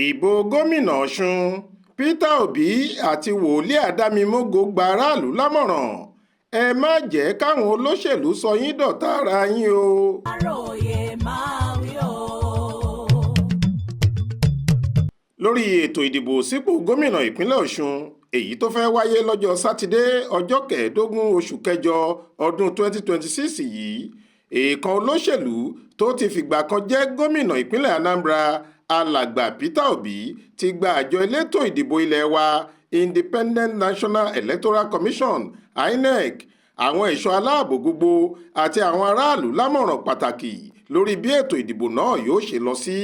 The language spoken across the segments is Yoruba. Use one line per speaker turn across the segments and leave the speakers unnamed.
ìbò gómìnà ọ̀sùn Peter Obi àti wòlíì adámimógo gba aráàlú lámọ̀ràn ẹ má jẹ́ káwọn olóṣèlú sọ yín dọ̀tá ara yín o.
Aláròyé máa wí o.
lórí ètò ìdìbò sípò gómìnà ìpínlẹ̀ ọ̀sùn èyí tó fẹ́ wáyé lọ́jọ́ sátidé ọjọ́ 15 oṣù kẹjọ ọdún 2026 yìí èèkàn olóṣèlú tó ti fìgbà kan jẹ́ gómìnà ìpínlẹ̀ Anambra alàgbà Peter Obi ti gba àjọ elétò ìdìbò ilé wa Independent National Electoral Commission INEC àwọn ẹ̀ṣọ́ aláàbò gbogbo àti àwọn aráàlú lámọ̀ràn pàtàkì lórí bí ètò ìdìbò náà yóò ṣe lọ sí.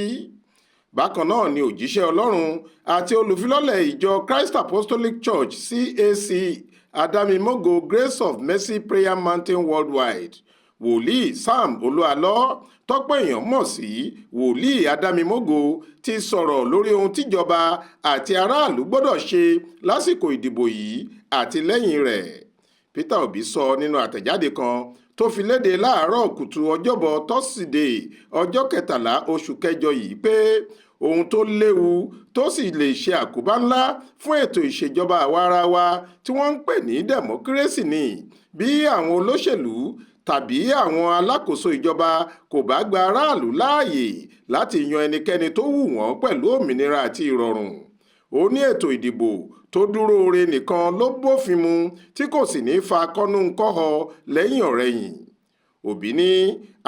Bákan náà ni òjíṣẹ́ Ọlọ́run àti olùfilọ́lẹ̀ ìjọ Christ Apostolic Church CAC Adámimógo Grace of Mercy Prayer Mountain Worldwide wòlíì Sam Olúalọ́ tọ́pọ̀ èèyàn mọ̀ sí wòlíì Adámimógo ti sọ̀rọ̀ lórí ohun tíjọba àti aráàlú gbọ́dọ̀ ṣe lásìkò ìdìbò yìí àti lẹ́yìn rẹ̀. Peter Obi sọ nínú àtẹ̀jáde kan tó fi léde láàárọ̀ kùtù ọjọ́bọ̀ tọ́sídẹ̀ẹ́ ọjọ́ 13 oṣù kẹjọ yìí pé ohun tó léwu tó sì lè ṣe àkóbá ńlá fún ètò ìṣèjọba àwaarawa tí wọ́n ń pè ní dẹ̀mọ́kírésì ni bí àwọn olóṣèlú tàbí àwọn alákòóso ìjọba kò bá gba aráàlú láàyè láti yan ẹnikẹ́ni tó wù wọ́n pẹ̀lú òmìnira àti ìrọ̀rùn. Ó ní ètò ìdìbò tó dúró re nìkan ló bófin mu tí kò sì ní fa kọ́nú-ń-kọ́họ lẹ́yìn ọ̀rẹ̀yìn. Òbí ní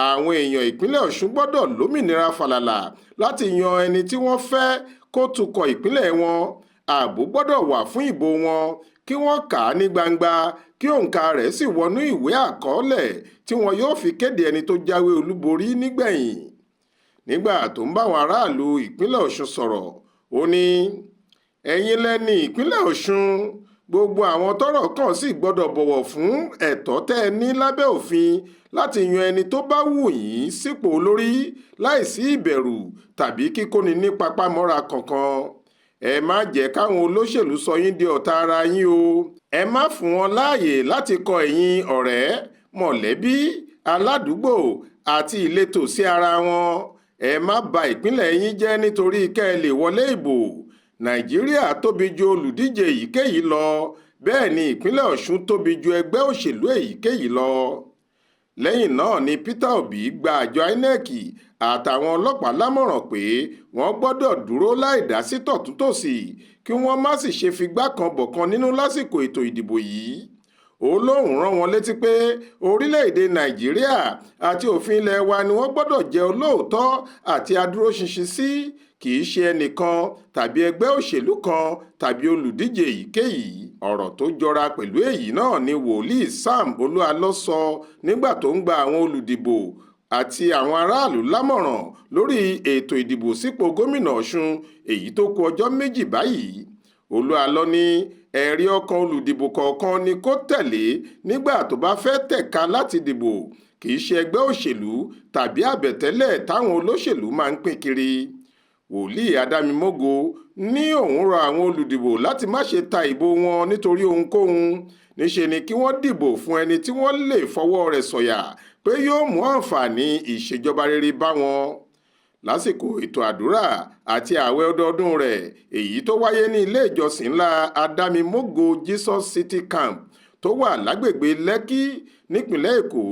àwọn èèyàn ìpínlẹ̀ Ọ̀ṣun gbọ́dọ̀ lómìnira fàlàlà láti yan ẹni tí wọ́n fẹ́ kó tukọ̀ ìpínlẹ̀ wọn. Ààbò gbọ́dọ̀ wà fún ìbò wọn kí wọ́n kà á ní gbangba kí òǹkà rẹ̀ sì wọnú ìwé àkọọ́lẹ̀ tí wọn yóò fi kéde ẹni tó jáwé olúborí nígbẹ̀yìn. Nígbà tó ń báwọn aráàlú ìpínlẹ̀ Ọ̀ṣun sọ̀rọ̀ ó ní ẹ̀yin lẹ́ni ìpínlẹ̀ Ọ̀ṣun gbogbo àwọn tọ́rọ̀ kàn sì gbọ́dọ̀ bọ̀wọ̀ fún ẹ̀tọ́ tẹ́ ẹ ní lábẹ́ òfin láti yan ẹni tó bá wù yín sípò olórí láìsí ìbẹ̀rù tàbí kíkóni ní papámọ́ra kankan. Ẹ má jẹ́ káwọn olóṣèlú sọ yín di ọ̀tá ara yín o. Ẹ má fún wọn láàyè láti kọ ẹ̀yin ọ̀rẹ́ mọ̀lẹ́bí aládùúgbò àti ìletò sí ara wọn. Ẹ má ba ìpínlẹ̀ yín jẹ́ nítorí kẹ́ ẹ lè wọlé ìbò. Nàìjíríà tóbi ju olùdíje èyíkéyìí lọ bẹ́ẹ̀ ni ìpínlẹ̀ Ọ̀ṣun tóbi ju ẹgbẹ́ òṣèlú èyíkéyìí lọ. Lẹ́yìn náà ni Peter Obi gba àjọ INEC àtàwọn ọlọ́pàá lámọ̀ràn pé wọ́n gbọ́dọ̀ dúró láì dá sí tọ̀túntòsì kí wọ́n má sì ṣe figbá kan bọ̀kan nínú lásìkò ètò ìdìbò yìí. Ó lóun rán wọn létí pé orílẹ̀-èdè Nàìjíríà àti òfin ilẹ̀ wa ni wọ́n gbọ́dọ̀ jẹ́ olóòótọ́ àti adúróṣinṣin sí kì í ṣe ẹnìkan tàbí ẹgbẹ́ òṣèlú kan tàbí olùdíje èyíkéyìí. Ọ̀rọ̀ tó jọra pẹ̀lú èyí náà ni wòlíì Sam Olúalọ́ sọ nígbà tó ń gba àwọn olùdìbò àti àwọn aráàlú lámọ̀ràn lórí ètò ìdìbò sípò gómìnà Ọ̀ṣun èyí tó kù ọjọ́ méjì báyìí. Olúalọ́ ní ẹ̀rí ọkàn olùdìbò kọ̀ọ̀kan ni kó tẹ̀lé nígbà tó bá fẹ́ tẹ̀ka láti dìbò kì í ṣe ẹgbẹ́ òṣèlú tàbí àbẹ̀tẹ́lẹ̀ táwọn olóṣèlú máa ń pín kiri. Wòlíì Adámimógo ní òun rọ àwọn olùdìbò láti má ṣe ta ìbò wọn nítorí ohunkóhun níṣe ni kí wọ́n dìbò fún ẹni tí wọ́n lè fọwọ́ rẹ̀ sọ̀yà pé yóò mú àǹfààní ìṣèjọba rere bá wọn. Lásìkò ètò àdúrà àti ààwẹ̀ ọdọọdún rẹ̀ èyí tó wáyé ní ilé ìjọsìn ńlá Adámimógo Jesus City Camp tó wà lágbègbè Lẹ́kí nípìnlẹ̀ Èkó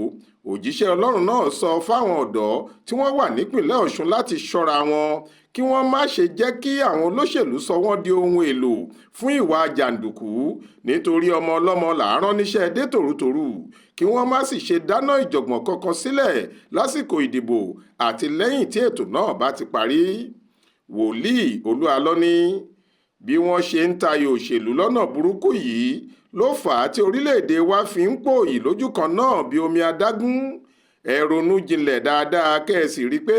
òjíṣẹ́ Ọlọ́run náà sọ fáwọn ọ̀dọ́ tí wọ́n wà nípìnlẹ̀ Ọ̀ṣun láti ṣọ́ra wọn kí wọ́n má ṣe jẹ́ kí àwọn olóṣèlú sọ wọ́n di ohun èlò fún ìwà jàǹdùkú nítorí ọmọ ọlọ́mọ làárán níṣẹ́ dé tòrutòru kí wọ́n má sì ṣe dáná ìjọ̀gbọ̀n kankan sílẹ̀ lásìkò ìdìbò àti lẹ́yìn tí ètò náà bá ti parí. Wòlíì Olúalọ́ ní bí wọ́n ṣe ń tayò òṣèlú lọ́nà burúkú yìí ló fà á tí orílẹ̀-èdè wa fi ń pòòyì lójú kan náà bí omi adágún. Ẹ ronú jinlẹ̀ dáadáa kẹ́ ẹ sì rí i pé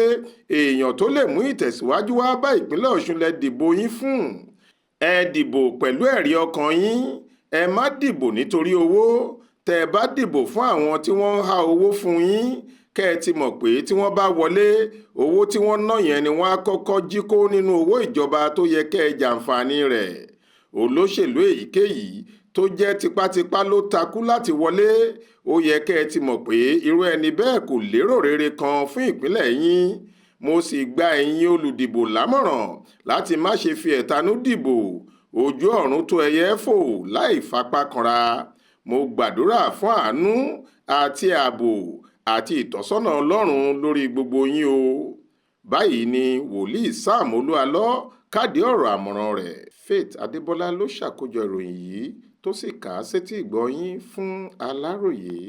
èèyàn tó lè mú ìtẹ̀síwájú wá bá ìpínlẹ̀ Ọ̀ṣun lẹ dìbò yín fún. Ẹ dìbò pẹ̀lú ẹ̀rí ọkàn yín. Ẹ má dìbò nítorí owó. Tẹ́ ẹ bá dìbò fún àwọn tí wọ́n ń há owó fún yín kẹ́ ẹ ti mọ̀ pé tí wọ́n bá wọlé owó tí wọ́n ná yẹn ni wọ́n á kọ́kọ́ jí kó nínú owó ìjọba tó yẹ kẹ́ ẹ jàǹfààní rẹ̀. Olóṣèlú èyíkéyìí tó jẹ́ tipátipá ló takú láti wọlé ó yẹ kẹ́ ẹ ti mọ̀ pé irú ẹni bẹ́ẹ̀ kò lérò rere kan fún ìpínlẹ̀ yín. mo sì gba ẹ̀yin olùdìbò lámọ̀ràn láti má ṣe fi ẹ̀tanú dìbò. Ojú ọ̀run tó ẹyẹ fò láì fapá kanra. Mo gbàdúrà fún àánú àti ààbò àti ìtọ́sọ́nà Ọlọ́run lórí gbogbo yín o. Báyìí ni wòlíì Sam Olúalọ́ kádìí ọ̀rọ̀ àmọ̀ràn rẹ̀. Faith Adébọ́lá ló ṣàkójọ ìròyìn yìí tó sì kà á sétí ìgbọ́ yín fún Aláròyé.